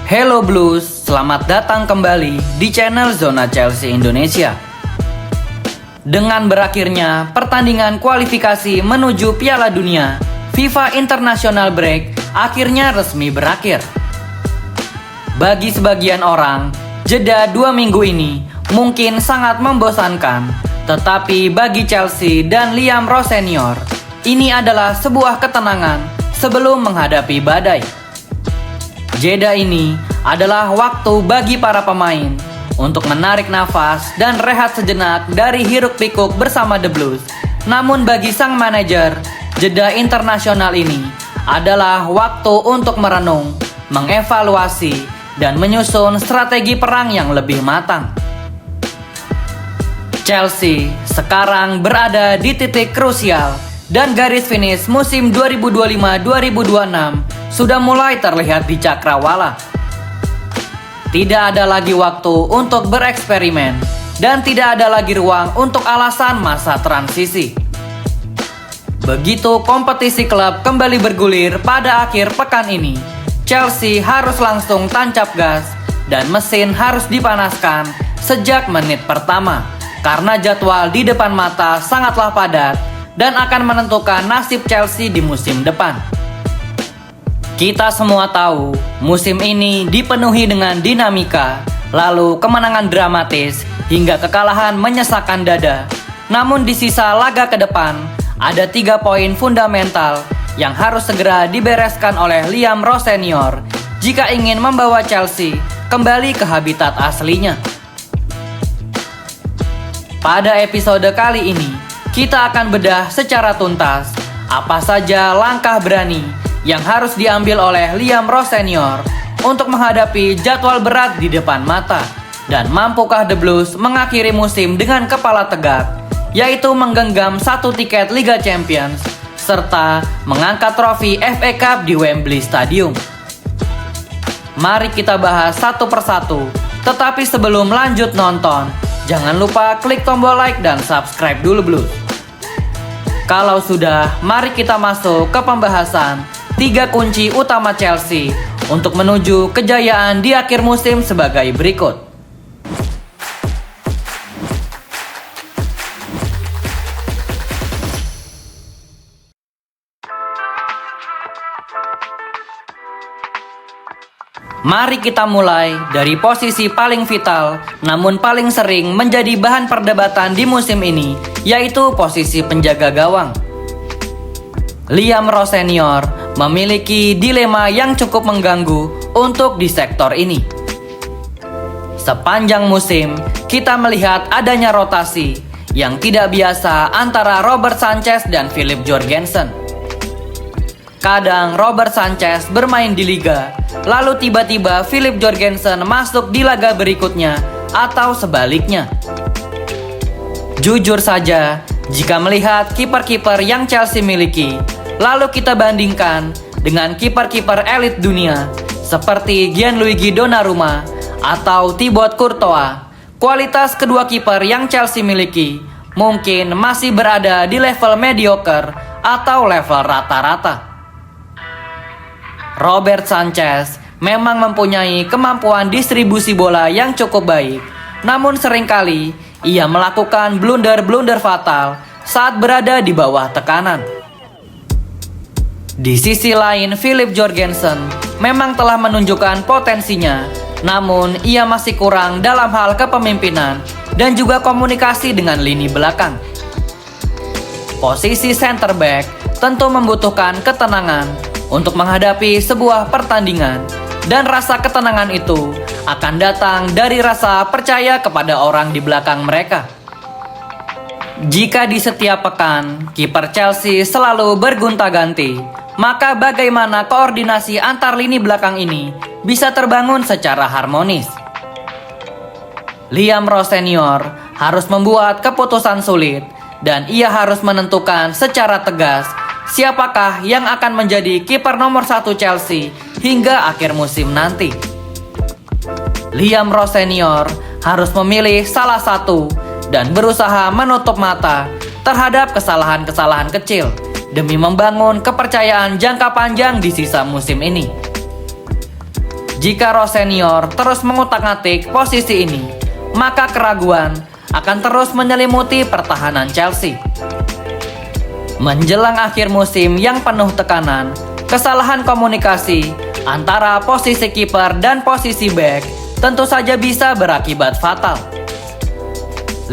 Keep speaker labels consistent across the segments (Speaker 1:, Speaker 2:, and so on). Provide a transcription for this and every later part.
Speaker 1: Hello Blues, selamat datang kembali di channel Zona Chelsea Indonesia. Dengan berakhirnya pertandingan kualifikasi menuju Piala Dunia, FIFA International Break akhirnya resmi berakhir. Bagi sebagian orang, jeda 2 minggu ini mungkin sangat membosankan, tetapi bagi Chelsea dan Liam Rowe Senior, ini adalah sebuah ketenangan sebelum menghadapi badai. Jeda ini adalah waktu bagi para pemain untuk menarik nafas dan rehat sejenak dari hiruk-pikuk bersama The Blues. Namun bagi sang manajer, jeda internasional ini adalah waktu untuk merenung, mengevaluasi, dan menyusun strategi perang yang lebih matang. Chelsea sekarang berada di titik krusial dan garis finish musim 2025-2026 sudah mulai terlihat di cakrawala. Tidak ada lagi waktu untuk bereksperimen dan tidak ada lagi ruang untuk alasan masa transisi. Begitu kompetisi klub kembali bergulir pada akhir pekan ini, Chelsea harus langsung tancap gas dan mesin harus dipanaskan sejak menit pertama karena jadwal di depan mata sangatlah padat dan akan menentukan nasib Chelsea di musim depan. Kita semua tahu, musim ini dipenuhi dengan dinamika, lalu kemenangan dramatis, hingga kekalahan menyesakkan dada. Namun di sisa laga ke depan, ada 3 poin fundamental yang harus segera dibereskan oleh Liam Rowe Senior jika ingin membawa Chelsea kembali ke habitat aslinya. Pada episode kali ini, kita akan bedah secara tuntas apa saja langkah berani yang harus diambil oleh Liam Rowe Senior untuk menghadapi jadwal berat di depan mata, dan mampukah The Blues mengakhiri musim dengan kepala tegak, yaitu menggenggam 1 tiket Liga Champions serta mengangkat trofi FA Cup di Wembley Stadium. Mari kita bahas satu persatu, tetapi sebelum lanjut nonton, jangan lupa klik tombol like dan subscribe dulu Blues. Kalau sudah, mari kita masuk ke pembahasan 3 kunci utama Chelsea untuk menuju kejayaan di akhir musim sebagai berikut. Mari kita mulai dari posisi paling vital namun paling sering menjadi bahan perdebatan di musim ini, yaitu posisi penjaga gawang. Liam Rowe Senior memiliki dilema yang cukup mengganggu untuk di sektor ini. Sepanjang musim, kita melihat adanya rotasi yang tidak biasa antara Robert Sanchez dan Philip Jorgensen. Kadang Robert Sanchez bermain di liga, lalu tiba-tiba Philip Jorgensen masuk di laga berikutnya atau sebaliknya. Jujur saja, jika melihat kiper-kiper yang Chelsea miliki, lalu kita bandingkan dengan kiper-kiper elit dunia seperti Gianluigi Donnarumma atau Thibaut Courtois, kualitas kedua kiper yang Chelsea miliki mungkin masih berada di level mediocre atau level rata-rata. Robert Sanchez memang mempunyai kemampuan distribusi bola yang cukup baik, namun seringkali ia melakukan blunder-blunder fatal saat berada di bawah tekanan. Di sisi lain, Philip Jorgensen memang telah menunjukkan potensinya, namun ia masih kurang dalam hal kepemimpinan dan juga komunikasi dengan lini belakang. Posisi center back tentu membutuhkan ketenangan untuk menghadapi sebuah pertandingan, dan rasa ketenangan itu akan datang dari rasa percaya kepada orang di belakang mereka. Jika di setiap pekan kiper Chelsea selalu bergonta-ganti, maka bagaimana koordinasi antar lini belakang ini bisa terbangun secara harmonis? Liam Rowe Senior harus membuat keputusan sulit dan ia harus menentukan secara tegas siapakah yang akan menjadi kiper nomor 1 Chelsea hingga akhir musim nanti. Liam Rowe Senior harus memilih salah satu dan berusaha menutup mata terhadap kesalahan-kesalahan kecil demi membangun kepercayaan jangka panjang di sisa musim ini. Jika Rose Senior terus mengutak-atik posisi ini, maka keraguan akan terus menyelimuti pertahanan Chelsea. Menjelang akhir musim yang penuh tekanan, kesalahan komunikasi antara posisi kiper dan posisi bek tentu saja bisa berakibat fatal.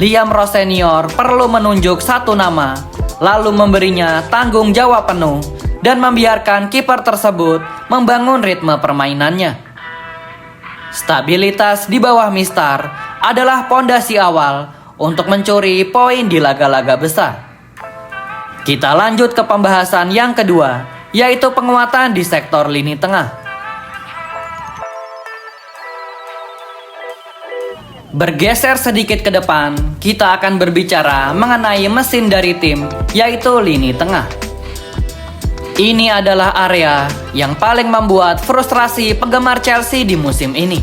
Speaker 1: Liam Rose Senior perlu menunjuk satu nama, lalu memberinya tanggung jawab penuh dan membiarkan kiper tersebut membangun ritme permainannya. Stabilitas di bawah Mistar adalah pondasi awal untuk mencuri poin di laga-laga besar. Kita lanjut ke pembahasan yang kedua, yaitu penguatan di sektor lini tengah. Bergeser sedikit ke depan, kita akan berbicara mengenai mesin dari tim, yaitu lini tengah. Ini adalah area yang paling membuat frustrasi penggemar Chelsea di musim ini.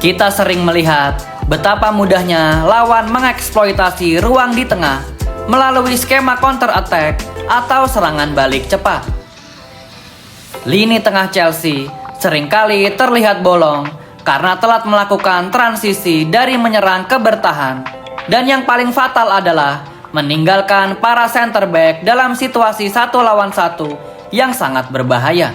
Speaker 1: Kita sering melihat betapa mudahnya lawan mengeksploitasi ruang di tengah melalui skema counter attack atau serangan balik cepat. Lini tengah Chelsea seringkali terlihat bolong karena telat melakukan transisi dari menyerang ke bertahan, dan yang paling fatal adalah meninggalkan para center back dalam situasi 1 lawan 1 yang sangat berbahaya.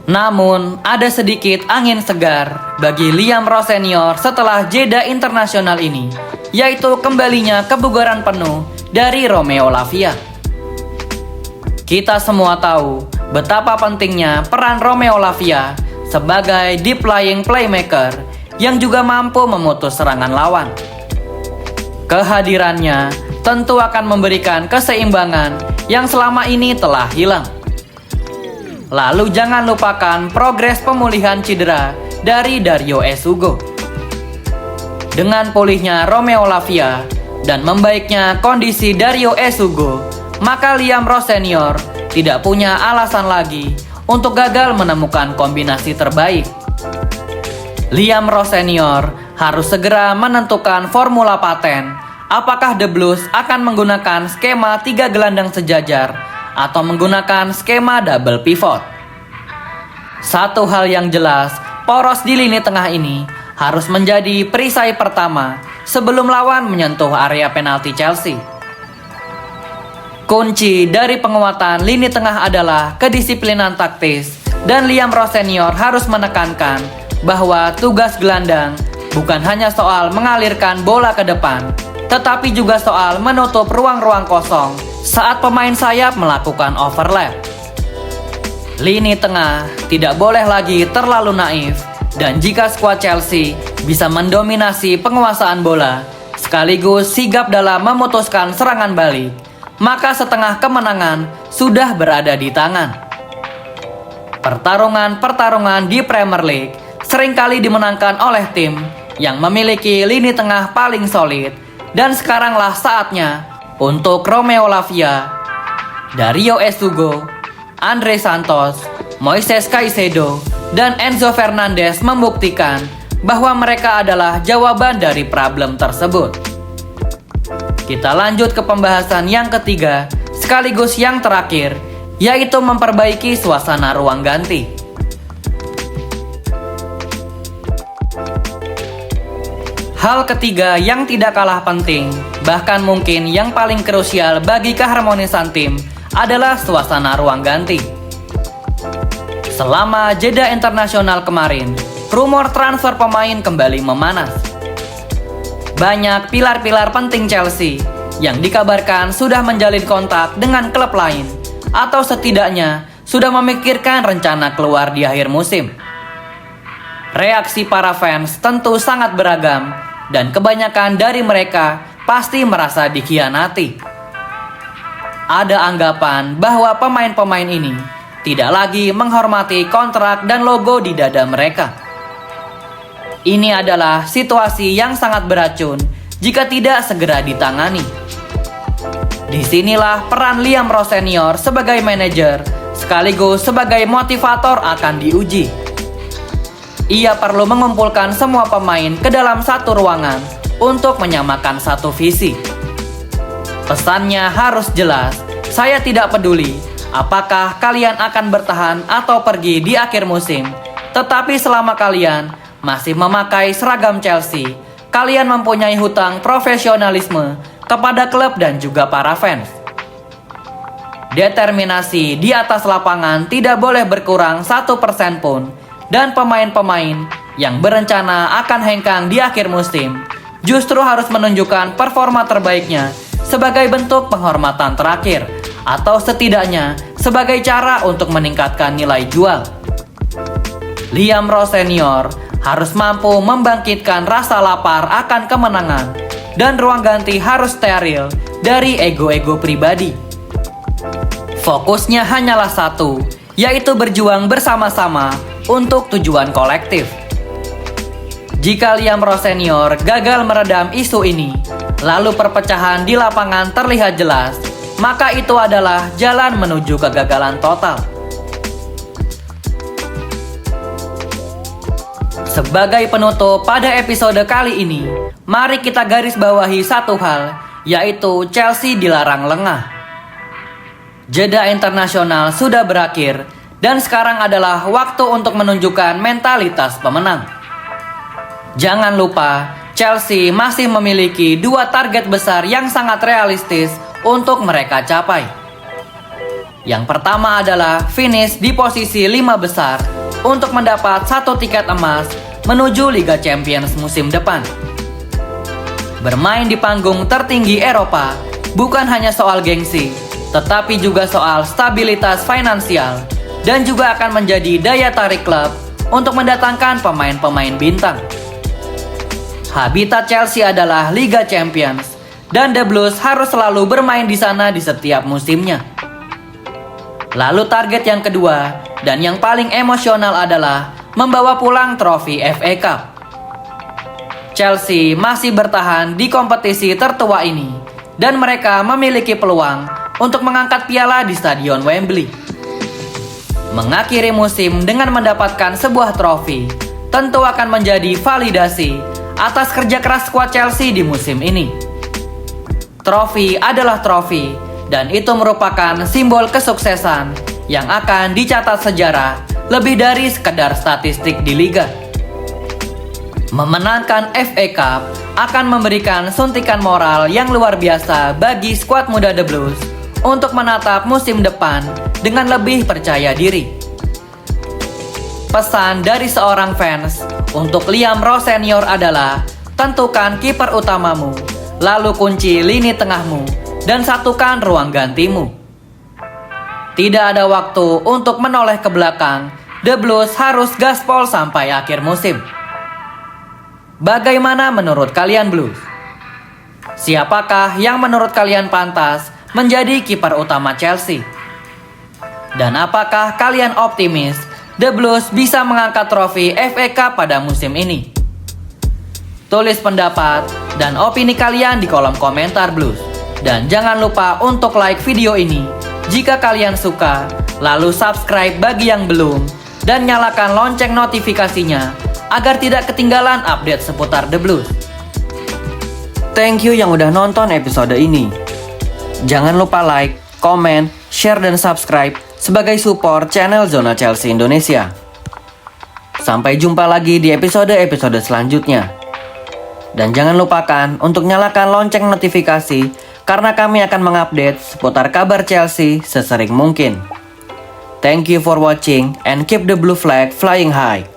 Speaker 1: Namun, ada sedikit angin segar bagi Liam Rose Senior setelah jeda internasional ini, yaitu kembalinya kebugaran penuh dari Romeo Lavia. Kita semua tahu betapa pentingnya peran Romeo Lavia sebagai deep lying playmaker yang juga mampu memutus serangan lawan. Kehadirannya tentu akan memberikan keseimbangan yang selama ini telah hilang. Lalu jangan lupakan progres pemulihan cedera dari Dario Esugo. Dengan pulihnya Romeo Lavia dan membaiknya kondisi Dario Esugo, maka Liam Rose Senior tidak punya alasan lagi untuk gagal menemukan kombinasi terbaik. Liam Rose Senior harus segera menentukan formula paten. Apakah The Blues akan menggunakan skema 3 gelandang sejajar atau menggunakan skema double pivot? Satu hal yang jelas, poros di lini tengah ini harus menjadi perisai pertama sebelum lawan menyentuh area penalti Chelsea. Kunci dari penguatan lini tengah adalah kedisiplinan taktis, dan Liam Rose Senior harus menekankan bahwa tugas gelandang bukan hanya soal mengalirkan bola ke depan, tetapi juga soal menutup ruang-ruang kosong saat pemain sayap melakukan overlap. Lini tengah tidak boleh lagi terlalu naif, dan jika skuad Chelsea bisa mendominasi penguasaan bola sekaligus sigap dalam memutuskan serangan balik, maka setengah kemenangan sudah berada di tangan. Pertarungan-pertarungan di Premier League seringkali dimenangkan oleh tim yang memiliki lini tengah paling solid, dan sekaranglah saatnya untuk Romeo Lavia, Dario Esugo, Andre Santos, Moises Caicedo, dan Enzo Fernandez membuktikan bahwa mereka adalah jawaban dari problem tersebut. Kita lanjut ke pembahasan yang ketiga, sekaligus yang terakhir, yaitu memperbaiki suasana ruang ganti. Hal ketiga yang tidak kalah penting, bahkan mungkin yang paling krusial bagi keharmonisan tim, adalah suasana ruang ganti. Selama jeda internasional kemarin, rumor transfer pemain kembali memanas. Banyak pilar-pilar penting Chelsea yang dikabarkan sudah menjalin kontak dengan klub lain, atau setidaknya sudah memikirkan rencana keluar di akhir musim. Reaksi para fans tentu sangat beragam, dan kebanyakan dari mereka pasti merasa dikhianati. Ada anggapan bahwa pemain-pemain ini tidak lagi menghormati kontrak dan logo di dada mereka. Ini adalah situasi yang sangat beracun jika tidak segera ditangani. Disinilah peran Liam Rose Senior sebagai manajer sekaligus sebagai motivator akan diuji. Ia perlu mengumpulkan semua pemain ke dalam satu ruangan untuk menyamakan satu visi. Pesannya harus jelas, saya tidak peduli apakah kalian akan bertahan atau pergi di akhir musim. Tetapi selama kalian masih memakai seragam Chelsea, kalian mempunyai hutang profesionalisme kepada klub dan juga para fans. Determinasi di atas lapangan tidak boleh berkurang 1% pun, dan pemain-pemain yang berencana akan hengkang di akhir musim justru harus menunjukkan performa terbaiknya sebagai bentuk penghormatan terakhir, atau setidaknya sebagai cara untuk meningkatkan nilai jual. Liam Ross Senior harus mampu membangkitkan rasa lapar akan kemenangan, dan ruang ganti harus steril dari ego-ego pribadi. Fokusnya hanyalah satu, yaitu berjuang bersama-sama untuk tujuan kolektif. Jika Liam Ross Senior gagal meredam isu ini, lalu perpecahan di lapangan terlihat jelas, maka itu adalah jalan menuju kegagalan total. Sebagai penutup pada episode kali ini, mari kita garis bawahi satu hal, yaitu Chelsea dilarang lengah. Jeda internasional sudah berakhir, dan sekarang adalah waktu untuk menunjukkan mentalitas pemenang. Jangan lupa, Chelsea masih memiliki 2 target besar yang sangat realistis untuk mereka capai. Yang pertama adalah finish di posisi 5 besar untuk mendapat 1 tiket emas menuju Liga Champions musim depan. Bermain di panggung tertinggi Eropa bukan hanya soal gengsi, tetapi juga soal stabilitas finansial, dan juga akan menjadi daya tarik klub untuk mendatangkan pemain-pemain bintang. Habitat Chelsea adalah Liga Champions, dan The Blues harus selalu bermain di sana di setiap musimnya. Lalu target yang kedua, dan yang paling emosional adalah membawa pulang trofi FA Cup. Chelsea masih bertahan di kompetisi tertua ini, dan mereka memiliki peluang untuk mengangkat piala di Stadion Wembley. Mengakhiri musim dengan mendapatkan sebuah trofi tentu akan menjadi validasi atas kerja keras skuad Chelsea di musim ini. Trofi adalah trofi, dan itu merupakan simbol kesuksesan yang akan dicatat sejarah lebih dari sekedar statistik di liga. Memenangkan FA Cup akan memberikan suntikan moral yang luar biasa bagi skuad muda The Blues untuk menatap musim depan dengan lebih percaya diri. Pesan dari seorang fans untuk Liam Ross Senior adalah: tentukan kiper utamamu, lalu kunci lini tengahmu, dan satukan ruang gantimu. Tidak ada waktu untuk menoleh ke belakang. The Blues harus gaspol sampai akhir musim. Bagaimana menurut kalian Blues? Siapakah yang menurut kalian pantas menjadi kiper utama Chelsea? Dan apakah kalian optimis The Blues bisa mengangkat trofi FA Cup pada musim ini? Tulis pendapat dan opini kalian di kolom komentar Blues. Dan jangan lupa untuk like video ini jika kalian suka, lalu subscribe bagi yang belum, dan nyalakan lonceng notifikasinya agar tidak ketinggalan update seputar The Blues. Thank you yang udah nonton episode ini. Jangan lupa like, comment, share, dan subscribe sebagai support channel Zona Chelsea Indonesia. Sampai jumpa lagi di episode-episode selanjutnya. Dan jangan lupakan untuk nyalakan lonceng notifikasi karena kami akan mengupdate seputar kabar Chelsea sesering mungkin. Thank you for watching and keep the blue flag flying high.